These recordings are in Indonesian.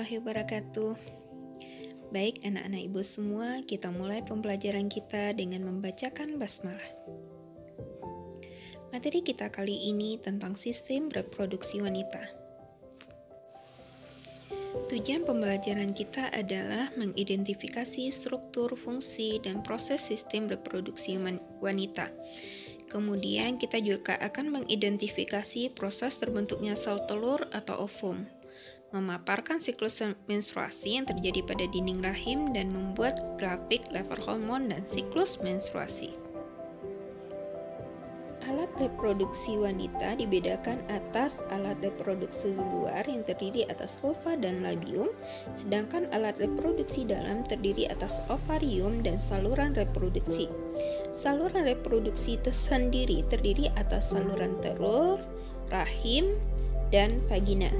warahmatullahi wabarakatuh. Baik anak-anak ibu semua, kita mulai pembelajaran kita dengan membacakan basmalah. Materi kita kali ini tentang sistem reproduksi wanita. Tujuan pembelajaran kita adalah mengidentifikasi struktur, fungsi, dan proses sistem reproduksi wanita. Kemudian kita juga akan mengidentifikasi proses terbentuknya sel telur atau ovum, memaparkan siklus menstruasi yang terjadi pada dinding rahim, dan membuat grafik level hormon dan siklus menstruasi. Alat reproduksi wanita dibedakan atas alat reproduksi luar yang terdiri atas vulva dan labium, sedangkan alat reproduksi dalam terdiri atas ovarium dan saluran reproduksi. Saluran reproduksi tersendiri terdiri atas saluran telur, rahim, dan vagina.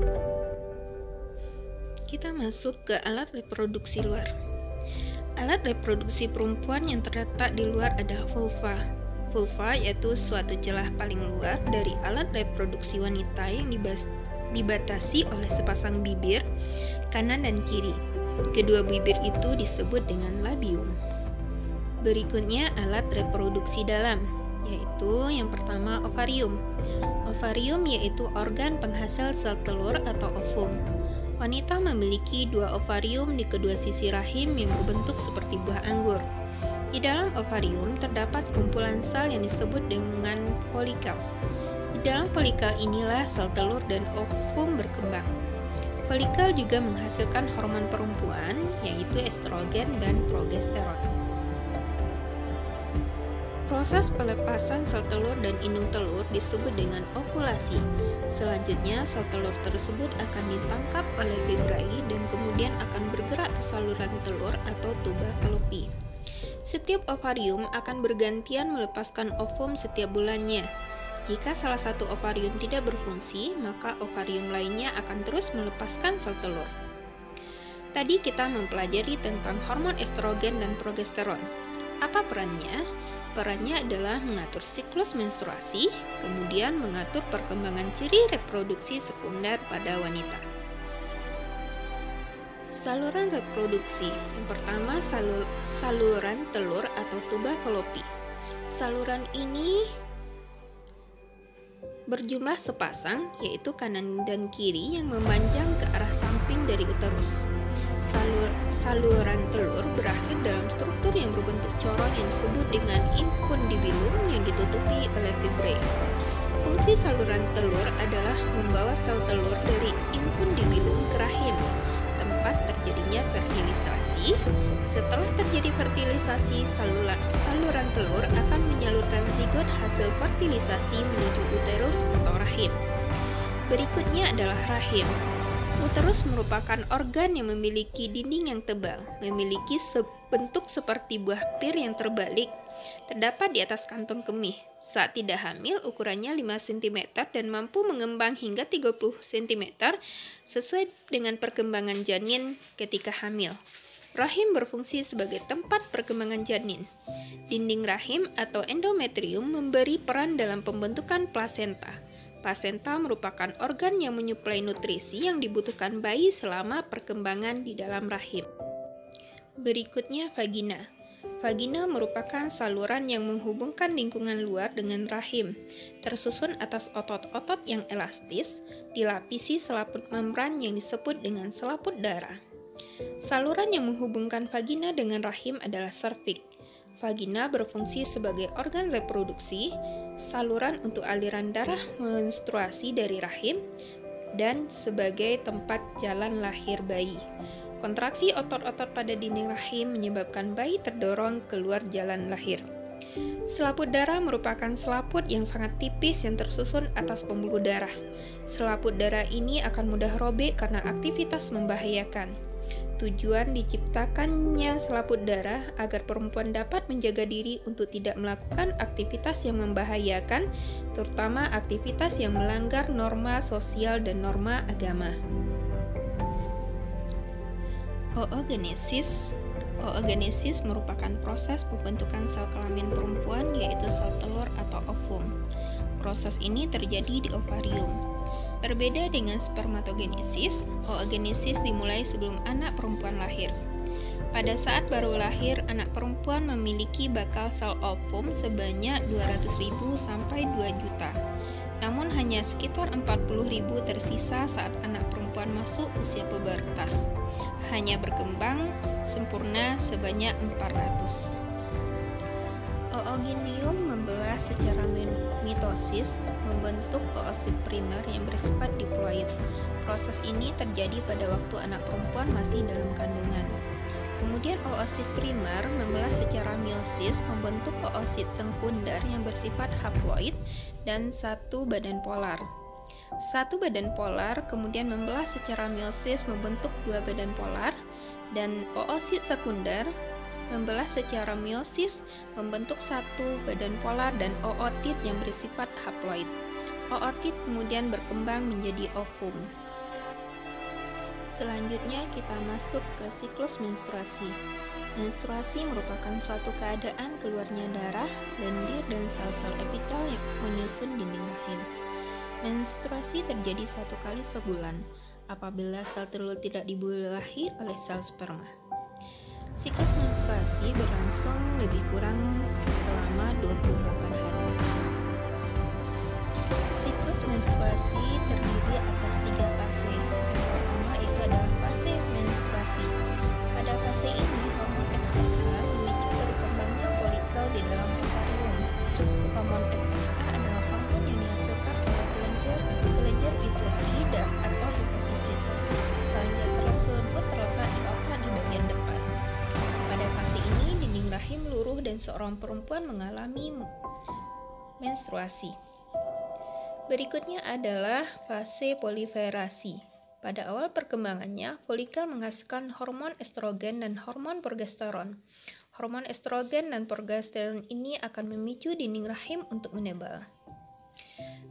Kita masuk ke alat reproduksi luar. Alat reproduksi perempuan yang terletak di luar adalah vulva. Vulva yaitu suatu celah paling luar dari alat reproduksi wanita yang dibatasi oleh sepasang bibir kanan dan kiri. Kedua bibir itu disebut dengan labium. Berikutnya alat reproduksi dalam, yaitu yang pertama ovarium. Ovarium yaitu organ penghasil sel telur atau ovum. Wanita memiliki dua ovarium di kedua sisi rahim yang berbentuk seperti buah anggur. Di dalam ovarium terdapat kumpulan sel yang disebut dengan folikel. Di dalam folikel inilah sel telur dan ovum berkembang. Folikel juga menghasilkan hormon perempuan, yaitu estrogen dan progesteron. Proses pelepasan sel telur dan indung telur disebut dengan ovulasi. Selanjutnya, sel telur tersebut akan ditangkap oleh vibrae dan kemudian akan bergerak ke saluran telur atau tuba falopi. Setiap ovarium akan bergantian melepaskan ovum setiap bulannya. Jika salah satu ovarium tidak berfungsi, maka ovarium lainnya akan terus melepaskan sel telur. Tadi kita mempelajari tentang hormon estrogen dan progesteron. Apa perannya? Perannya adalah mengatur siklus menstruasi, kemudian mengatur perkembangan ciri reproduksi sekunder pada wanita. Saluran reproduksi. Yang pertama, saluran telur atau tuba falopi. Saluran ini berjumlah sepasang, yaitu kanan dan kiri yang memanjang ke arah samping dari uterus. Saluran telur berakhir dalam struktur yang berbentuk corong yang disebut dengan infundibilum yang ditutupi oleh vibrae. Fungsi saluran telur adalah membawa sel telur dari infundibilum ke rahim, tempat terjadinya fertilisasi. Setelah terjadi fertilisasi, saluran telur akan menyalurkan zigot hasil fertilisasi menuju uterus atau rahim. Berikutnya adalah rahim. Uterus merupakan organ yang memiliki dinding yang tebal, memiliki bentuk seperti buah pir yang terbalik, terdapat di atas kantong kemih. Saat tidak hamil, ukurannya 5 cm dan mampu mengembang hingga 30 cm sesuai dengan perkembangan janin ketika hamil. Rahim berfungsi sebagai tempat perkembangan janin. Dinding rahim atau endometrium memberi peran dalam pembentukan plasenta. Plasenta merupakan organ yang menyuplai nutrisi yang dibutuhkan bayi selama perkembangan di dalam rahim. Berikutnya vagina. Vagina merupakan saluran yang menghubungkan lingkungan luar dengan rahim, tersusun atas otot-otot yang elastis, dilapisi selaput membran yang disebut dengan selaput darah. Saluran yang menghubungkan vagina dengan rahim adalah serviks. Vagina berfungsi sebagai organ reproduksi, saluran untuk aliran darah menstruasi dari rahim, dan sebagai tempat jalan lahir bayi. Kontraksi otot-otot pada dinding rahim menyebabkan bayi terdorong keluar jalan lahir. Selaput darah merupakan selaput yang sangat tipis yang tersusun atas pembuluh darah. Selaput darah ini akan mudah robek karena aktivitas membahayakan. Tujuan diciptakannya selaput darah agar perempuan dapat menjaga diri untuk tidak melakukan aktivitas yang membahayakan, terutama aktivitas yang melanggar norma sosial dan norma agama. Oogenesis. Oogenesis merupakan proses pembentukan sel kelamin perempuan, yaitu sel telur atau ovum. Proses ini terjadi di ovarium. Berbeda dengan spermatogenesis, oogenesis dimulai sebelum anak perempuan lahir. Pada saat baru lahir, anak perempuan memiliki bakal sel ovum sebanyak 200.000 sampai 2 juta. Namun hanya sekitar 40.000 tersisa saat anak perempuan masuk usia pubertas. Hanya berkembang sempurna sebanyak 400. Ooginium membelah secara mitosis, membentuk oosit primer yang bersifat diploid. Proses ini terjadi pada waktu anak perempuan masih dalam kandungan. Kemudian oosit primer membelah secara meiosis, membentuk oosit sekunder yang bersifat haploid dan satu badan polar. Satu badan polar kemudian membelah secara meiosis, membentuk dua badan polar, dan oosit sekunder membelah secara meiosis, membentuk satu badan polar dan ootit yang bersifat haploid. Ootit kemudian berkembang menjadi ovum. Selanjutnya kita masuk ke siklus menstruasi. Menstruasi merupakan suatu keadaan keluarnya darah, lendir, dan sel-sel epitel yang menyusun dinding rahim. Menstruasi terjadi 1 kali sebulan apabila sel telur tidak dibulahi oleh sel sperma. Siklus menstruasi berlangsung lebih kurang selama 28 hari. Siklus menstruasi terdiri atas 3 fase. Yang pertama itu adalah fase menstruasi. Pada fase ini, hormon FSH memicu berkembangnya folikel di dalam ovarium. Hormon FSH adalah hormon yang dihasilkan oleh kelenjar pituitari atau hipofisis. Kelenjar tersebut terletak di otak di bagian depan. Pada fase ini, dinding rahim luruh dan seorang perempuan mengalami menstruasi. Berikutnya adalah fase proliferasi. Pada awal perkembangannya, folikel menghasilkan hormon estrogen dan hormon progesteron. Hormon estrogen dan progesteron ini akan memicu dinding rahim untuk menebal.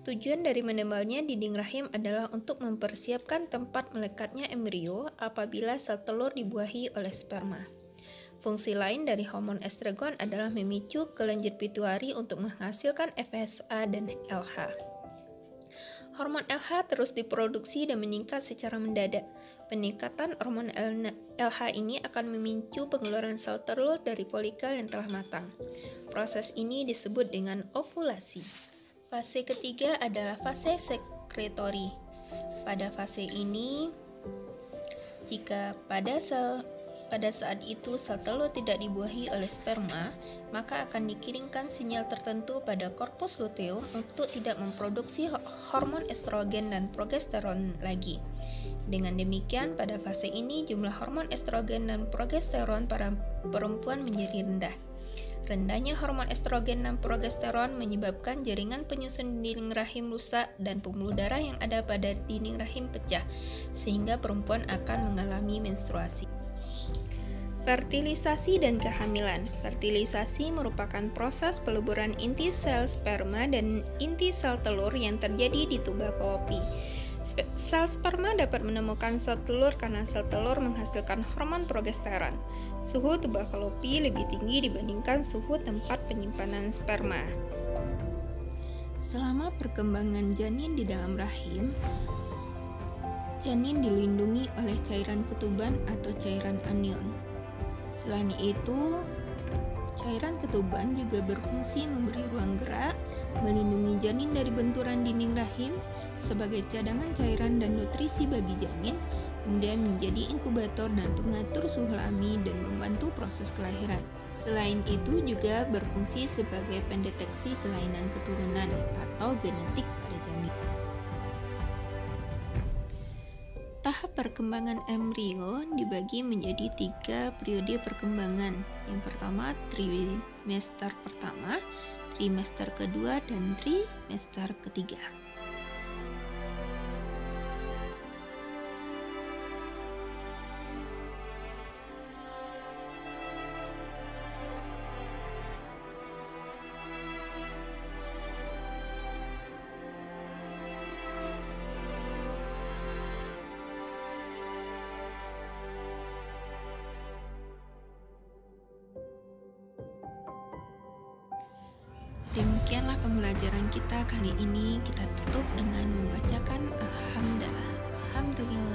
Tujuan dari menebalnya dinding rahim adalah untuk mempersiapkan tempat melekatnya embrio apabila sel telur dibuahi oleh sperma. Fungsi lain dari hormon estrogen adalah memicu kelenjar pituitari untuk menghasilkan FSH dan LH. Hormon LH terus diproduksi dan meningkat secara mendadak. Peningkatan hormon LH ini akan memicu pengeluaran sel telur dari folikel yang telah matang. Proses ini disebut dengan ovulasi. Fase ketiga adalah fase sekretori. Pada fase ini, jika pada saat itu sel telur tidak dibuahi oleh sperma, maka akan dikirimkan sinyal tertentu pada korpus luteum untuk tidak memproduksi hormon estrogen dan progesteron lagi. Dengan demikian, pada fase ini jumlah hormon estrogen dan progesteron para perempuan menjadi rendah. Rendahnya hormon estrogen dan progesteron menyebabkan jaringan penyusun dinding rahim rusak dan pembuluh darah yang ada pada dinding rahim pecah, sehingga perempuan akan mengalami menstruasi. Fertilisasi dan kehamilan. Fertilisasi merupakan proses peleburan inti sel sperma dan inti sel telur yang terjadi di tuba falopi. Sel sperma dapat menemukan sel telur karena sel telur menghasilkan hormon progesteron. Suhu tuba falopi lebih tinggi dibandingkan suhu tempat penyimpanan sperma. Selama perkembangan janin di dalam rahim, janin dilindungi oleh cairan ketuban atau cairan anion. Selain itu, cairan ketuban juga berfungsi memberi ruang gerak, melindungi janin dari benturan dinding rahim sebagai cadangan cairan dan nutrisi bagi janin, kemudian menjadi inkubator dan pengatur suhu alami dan membantu proses kelahiran. Selain itu juga berfungsi sebagai pendeteksi kelainan keturunan atau genetik pada janin. Tahap perkembangan embrio dibagi menjadi 3 periode perkembangan. Yang pertama, trimester pertama, trimester kedua, dan trimester ketiga. Demikianlah pembelajaran kita kali ini. Kita tutup dengan membacakan Alhamdulillah. Alhamdulillah.